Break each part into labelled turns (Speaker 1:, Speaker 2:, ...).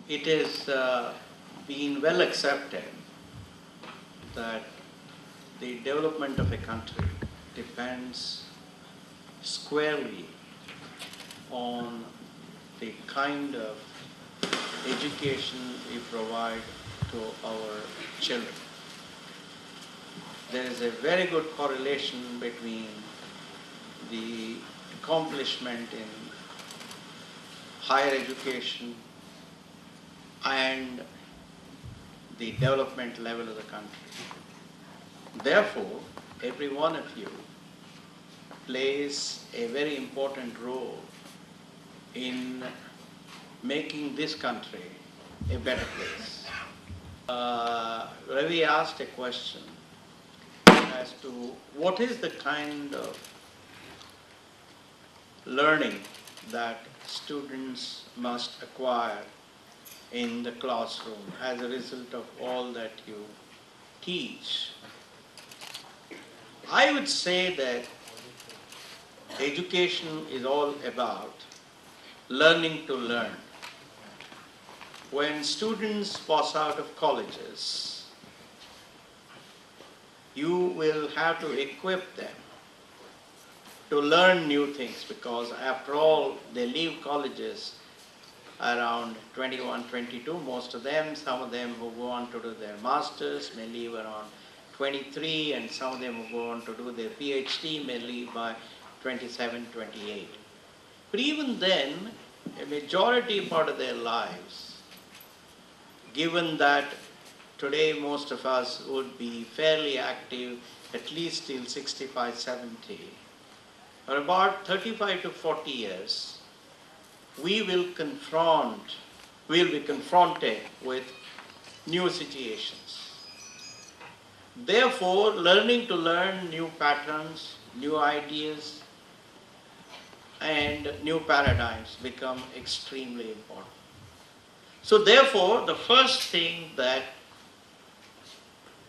Speaker 1: It is been well accepted that the development of a country depends squarely on the kind of education we provide to our children. There is a very good correlation between the accomplishment in higher education and the development level of the country. Therefore, every one of you plays a very important role in making this country a better place. Ravi asked a question as to what is the kind of learning that students must acquire in the classroom as a result of all that you teach. I would say that education is all about learning to learn. When students pass out of colleges, you will have to equip them to learn new things, because after all, they leave colleges around 21, 22, most of them. Some of them who go on to do their masters may leave around 23, and some of them who go on to do their PhD may leave by 27, 28. But even then, a majority part of their lives, given that today most of us would be fairly active at least till 65, 70, for about 35 to 40 years, we will be confronted with new situations. Therefore, learning to learn new patterns, new ideas, and new paradigms become extremely important. So therefore, the first thing that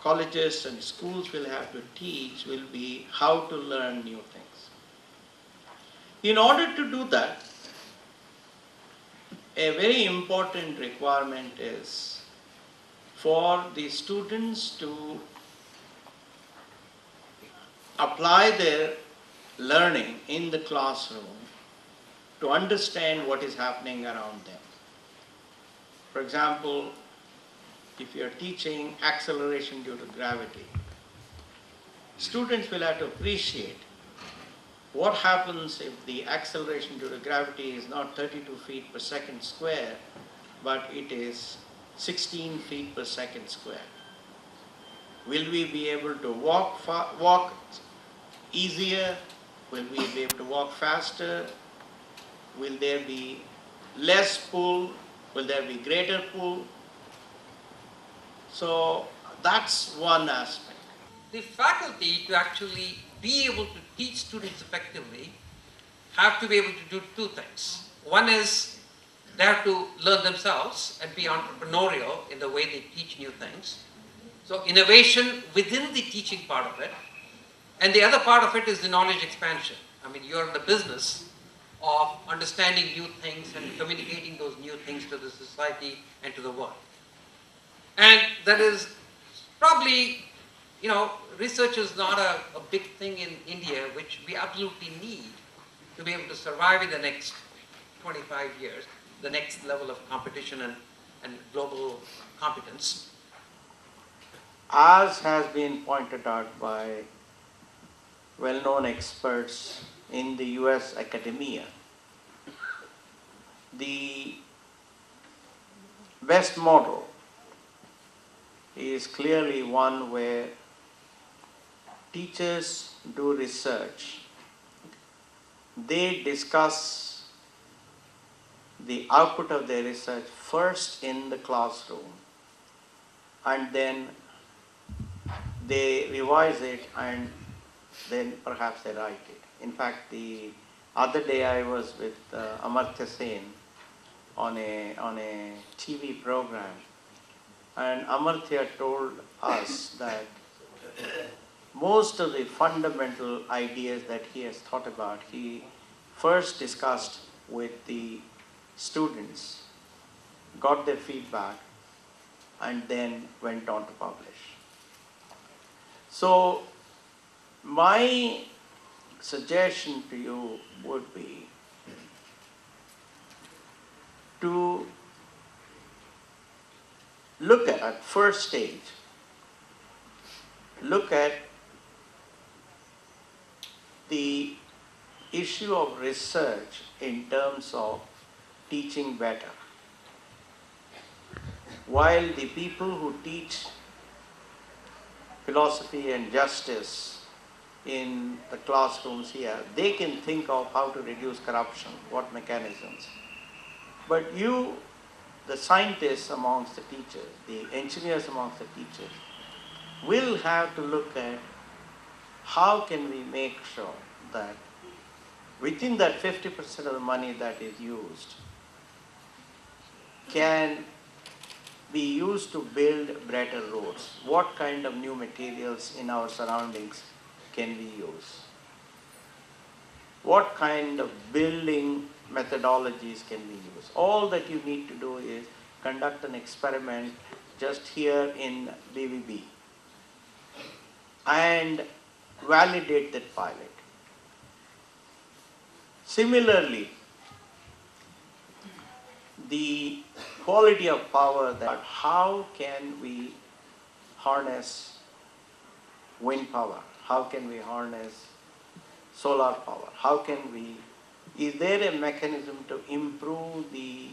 Speaker 1: colleges and schools will have to teach will be how to learn new things. In order to do that, a very important requirement is for the students to apply their learning in the classroom to understand what is happening around them. For example, if you are teaching acceleration due to gravity, students will have to appreciate what happens if the acceleration due to gravity is not 32 feet per second square, but it is 16 feet per second square. Will we be able to walk easier? Will we be able to walk faster? Will there be less pull? Will there be greater pull? So that's one aspect.
Speaker 2: The faculty, to actually be able to teach students effectively, have to be able to do two things. One is they have to learn themselves and be entrepreneurial in the way they teach new things. So innovation within the teaching part of it. And the other part of it is the knowledge expansion. I mean, you're in the business of understanding new things and communicating those new things to the society and to the world. And that is probably, research is not a big thing in India, which we absolutely need to be able to survive in the next 25 years, the next level of competition and global competence.
Speaker 1: As has been pointed out by well-known experts in the US academia, the best model is clearly one where teachers do research. They discuss the output of their research first in the classroom, and then they revise it, and then perhaps they write it. In fact, the other day I was with Amartya Sen on a TV program, and Amartya told us that most of the fundamental ideas that he has thought about, he first discussed with the students. got their feedback, and then went on to publish. So my suggestion to you would be to look at first stage, look at the issue of research in terms of teaching better. While the people who teach philosophy and justice in the classrooms here, they can think of how to reduce corruption, what mechanisms. But you, the scientists amongst the teachers, the engineers amongst the teachers, will have to look at how can we make sure that within that 50% of the money that is used can be used to build better roads. What kind of new materials in our surroundings can we use? What kind of building methodologies can we use? All that you need to do is conduct an experiment just here in BVB and validate that pilot. Similarly, the quality of power, that how can we harness wind power? How can we harness solar power? How can we, is there a mechanism to improve the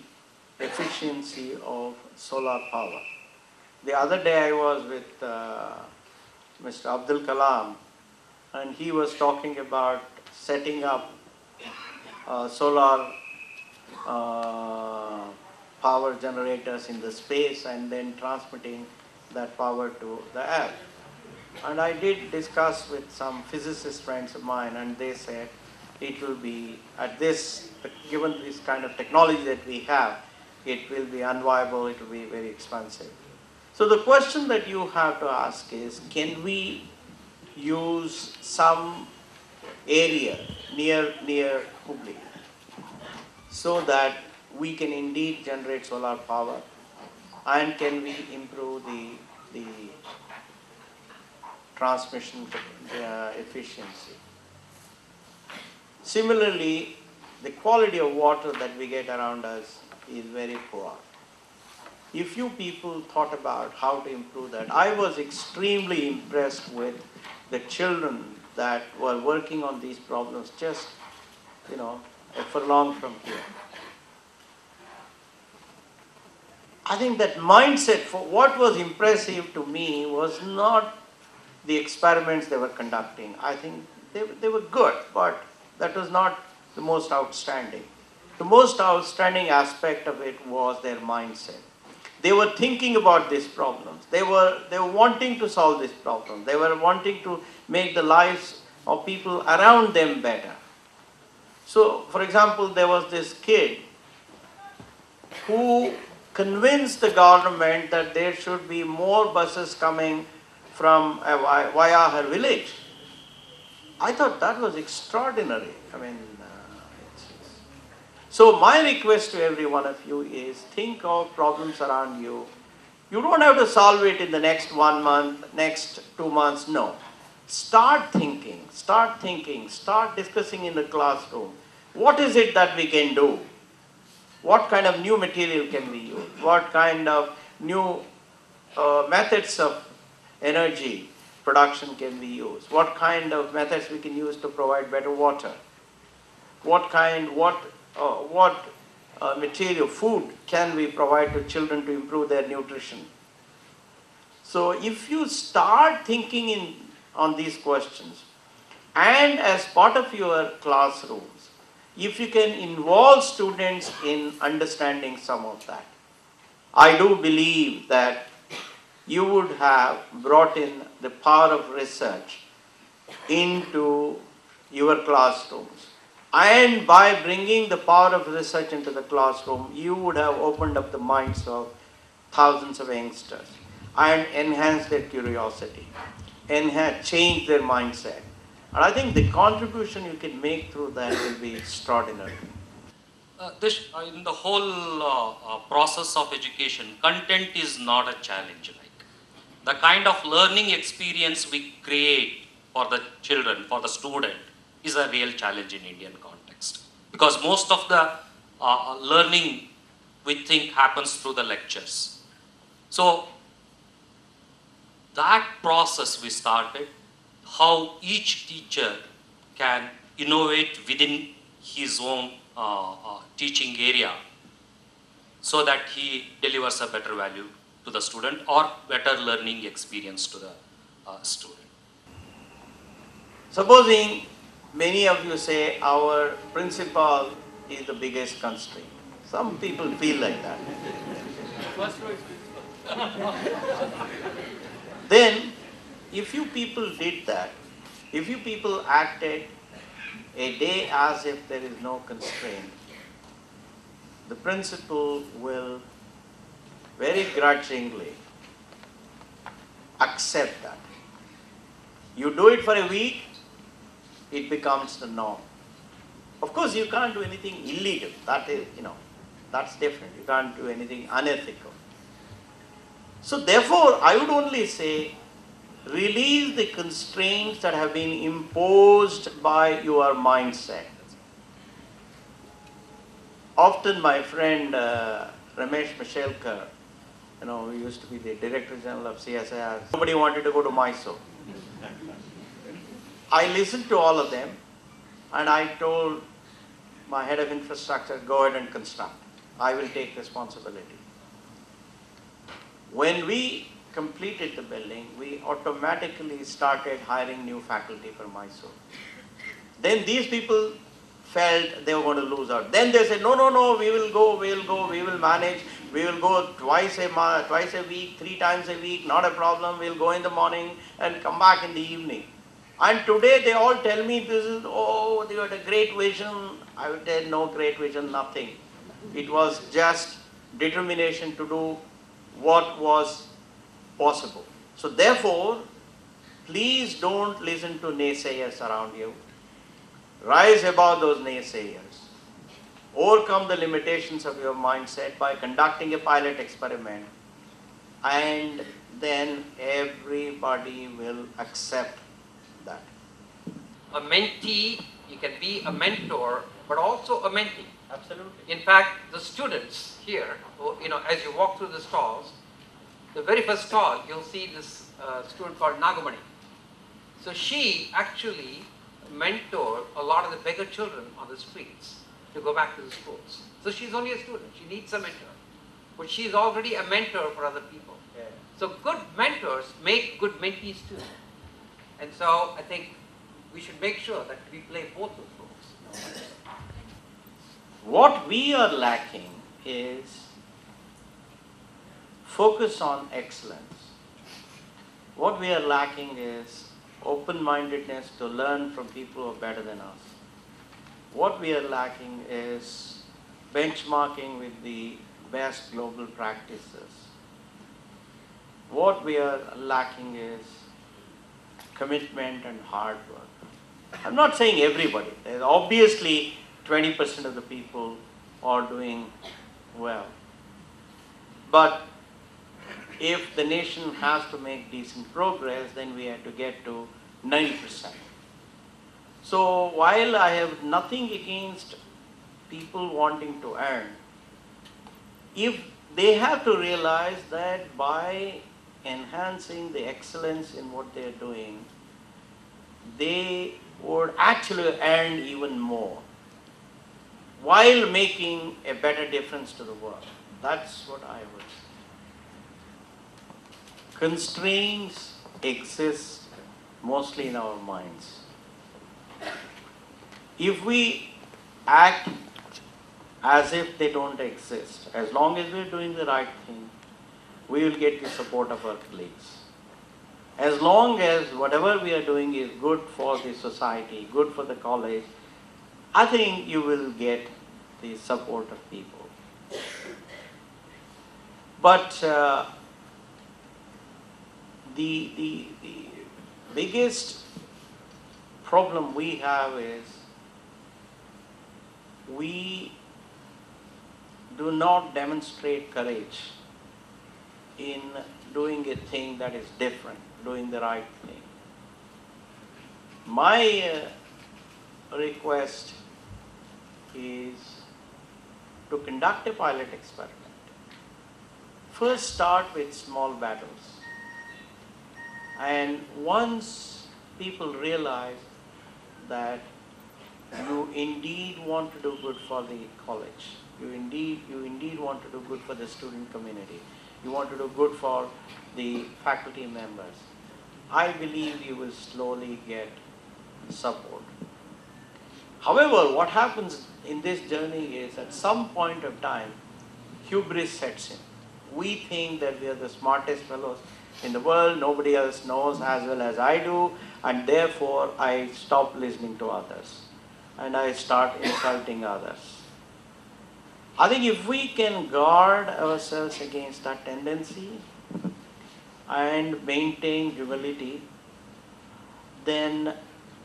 Speaker 1: efficiency of solar power? The other day I was with Mr. Abdul Kalam, and he was talking about setting up solar power generators in the space and then transmitting that power to the earth. And I did discuss with some physicist friends of mine, and they said it will be, at this, given this kind of technology that we have, it will be unviable, it will be very expensive. So the question that you have to ask is, can we use some area near Hubli so that we can indeed generate solar power, and can we improve the transmission efficiency? Similarly, the quality of water that we get around us is very poor. If you people thought about how to improve that, I was extremely impressed with the children that were working on these problems just, a furlong from here. I think that mindset, for what was impressive to me was not the experiments they were conducting. I think they were good, but that was not the most outstanding. The most outstanding aspect of it was their mindset. They were thinking about these problems. They were wanting to solve these problems. They were wanting to make the lives of people around them better. So, for example, there was this kid who convinced the government that there should be more buses coming from via her village. I thought that was extraordinary. So my request to every one of you is, think of problems around you. You don't have to solve it in the next 1 month, next 2 months, no. Start thinking, start discussing in the classroom. What is it that we can do? What kind of new material can we use? What kind of new methods of energy production can we use? What kind of methods we can use to provide better water? What material, food can we provide to children to improve their nutrition? So if you start thinking on these questions, and as part of your classrooms, if you can involve students in understanding some of that, I do believe that you would have brought in the power of research into your classrooms. And by bringing the power of research into the classroom, you would have opened up the minds of thousands of youngsters and enhanced their curiosity, changed their mindset. And I think the contribution you can make through that will be extraordinary.
Speaker 3: In the whole process of education, content is not a challenge. Like the kind of learning experience we create for the children, for the student, is a real challenge in Indian context. Because most of the learning we think happens through the lectures. So that process we started, how each teacher can innovate within his own teaching area so that he delivers a better value to the student or better learning experience to the student.
Speaker 1: Supposing many of you say our principal is the biggest constraint. Some people feel like that. Then, if you people did that, if you people acted a day as if there is no constraint, the principal will very grudgingly accept that. You do it for a week, it becomes the norm. Of course, you can't do anything illegal. That is, that's different. You can't do anything unethical. So therefore, I would only say, release the constraints that have been imposed by your mindset. Often my friend Ramesh Mishelkar, he used to be the Director General of CSIR. Nobody wanted to go to Mysore. I listened to all of them and I told my head of infrastructure, go ahead and construct. I will take responsibility. When we completed the building, we automatically started hiring new faculty for Mysore. Then these people felt they were going to lose out. Then they said, no, we will manage. We will go twice a week, 3 times a week, not a problem. We'll go in the morning and come back in the evening. And today they all tell me they had a great vision. I would tell no great vision, nothing. It was just determination to do what was possible. So therefore, please don't listen to naysayers around you. Rise above those naysayers. Overcome the limitations of your mindset by conducting a pilot experiment, and then everybody will accept that.
Speaker 2: A mentee, you can be a mentor, but also a mentee.
Speaker 1: Absolutely.
Speaker 2: In fact, the students here, as you walk through the stalls, the very first stall, you'll see this student called Nagamani. So she actually mentored a lot of the beggar children on the streets to go back to the schools. So she's only a student. She needs a mentor. But she's already a mentor for other people.
Speaker 1: Yeah.
Speaker 2: So good mentors make good mentees too. And so I think we should make sure that we play both those roles.
Speaker 1: What we are lacking is focus on excellence. What we are lacking is open-mindedness to learn from people who are better than us. What we are lacking is benchmarking with the best global practices. What we are lacking is commitment and hard work. I'm not saying everybody. There's obviously 20% of the people are doing well. But if the nation has to make decent progress, then we have to get to 90%. So while I have nothing against people wanting to earn, if they have to realize that by enhancing the excellence in what they are doing, they would actually earn even more while making a better difference to the world. That's what I would say. Constraints exist mostly in our minds. If we act as if they don't exist, as long as we're doing the right thing, we will get the support of our colleagues. As long as whatever we are doing is good for the society, good for the college, I think you will get the support of people. But the biggest problem we have is we do not demonstrate courage in doing a thing that is different, doing the right thing. My request is to conduct a pilot experiment. First start with small battles. And once people realize that you indeed want to do good for the college, you indeed want to do good for the student community, you want to do good for the faculty members, I believe you will slowly get support. However, what happens in this journey is at some point of time, hubris sets in. We think that we are the smartest fellows in the world, nobody else knows as well as I do, and therefore I stop listening to others and I start insulting others. I think if we can guard ourselves against that tendency and maintain humility, then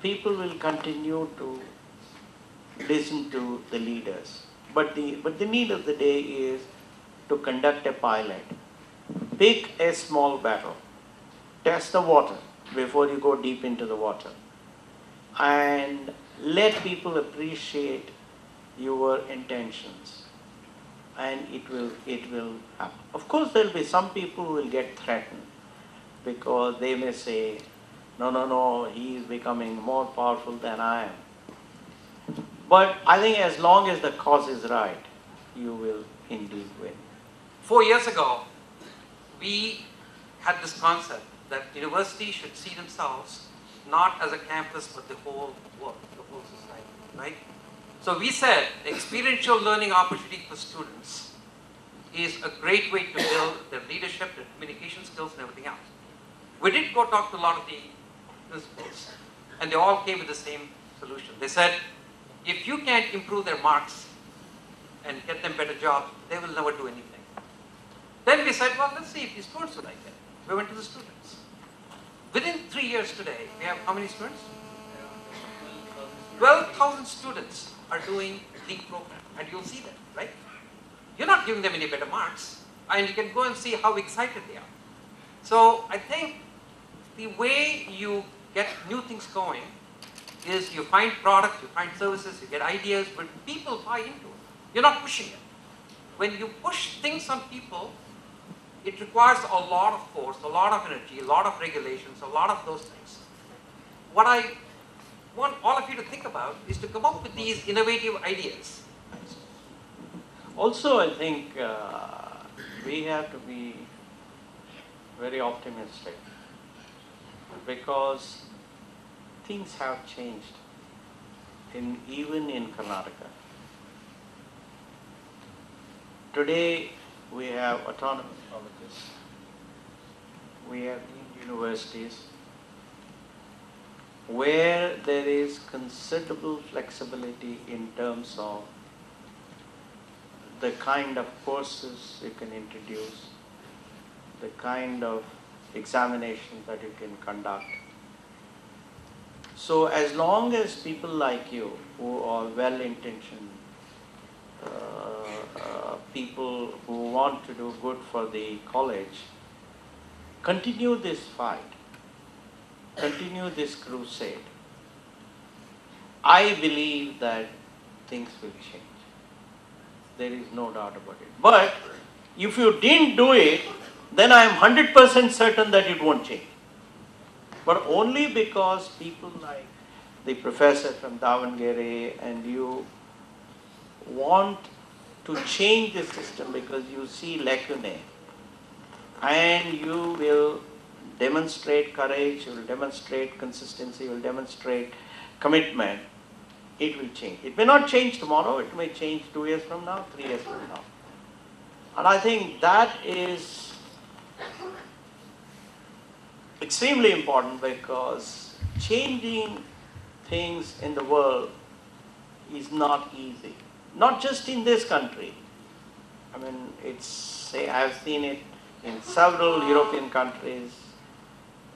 Speaker 1: people will continue to listen to the leaders. But the need of the day is to conduct a pilot. Pick a small battle. Test the water before you go deep into the water. And let people appreciate your intentions. And it will happen. Of course, there will be some people who will get threatened because they may say, no, he is becoming more powerful than I am. But I think as long as the cause is right, you will indeed win.
Speaker 2: 4 years ago, we had this concept that universities should see themselves not as a campus but the whole world, the whole society, right? So we said experiential learning opportunity for students is a great way to build their leadership, their communication skills and everything else. We did go talk to a lot of the principals and they all came with the same solution. They said, if you can't improve their marks and get them better jobs, they will never do anything. Then we said, well, let's see if the students would like it. We went to the students. Within 3 years today, we have how many students? 12,000 students are doing the program. And you'll see that, right? You're not giving them any better marks. And you can go and see how excited they are. So I think the way you get new things going is you find products, you find services, you get ideas, but people buy into it. You're not pushing it. When you push things on people, it requires a lot of force, a lot of energy, a lot of regulations, a lot of those things. What I want all of you to think about is to come up with these innovative ideas.
Speaker 1: Also, I think we have to be very optimistic because things have changed, even in Karnataka. Today, we have autonomous colleges. We have deemed universities where there is considerable flexibility in terms of the kind of courses you can introduce, the kind of examinations that you can conduct. So as long as people like you who are well-intentioned, people who want to do good for the college, continue this fight, continue this crusade, I believe that things will change. There is no doubt about it. But if you didn't do it, then I am 100% certain that it won't change. But only because people like the professor from Davangere and you want to change the system because you see lacunae and you will demonstrate courage, you will demonstrate consistency, you will demonstrate commitment, it will change. It may not change tomorrow, it may change 2 years from now, 3 years from now. And I think that is extremely important because changing things in the world is not easy. Not just in this country. I mean, I have seen it in several European countries,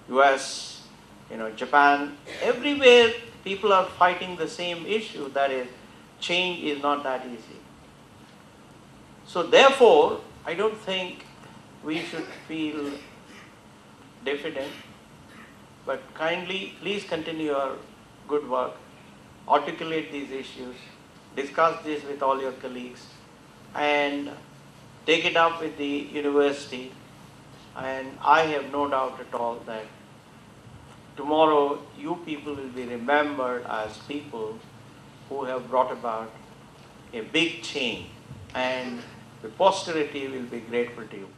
Speaker 1: US, Japan. Everywhere people are fighting the same issue, that is, change is not that easy. So therefore, I don't think we should feel diffident, but kindly please continue your good work, articulate these issues, discuss this with all your colleagues, and take it up with the university. And I have no doubt at all that tomorrow you people will be remembered as people who have brought about a big change, and the posterity will be grateful to you.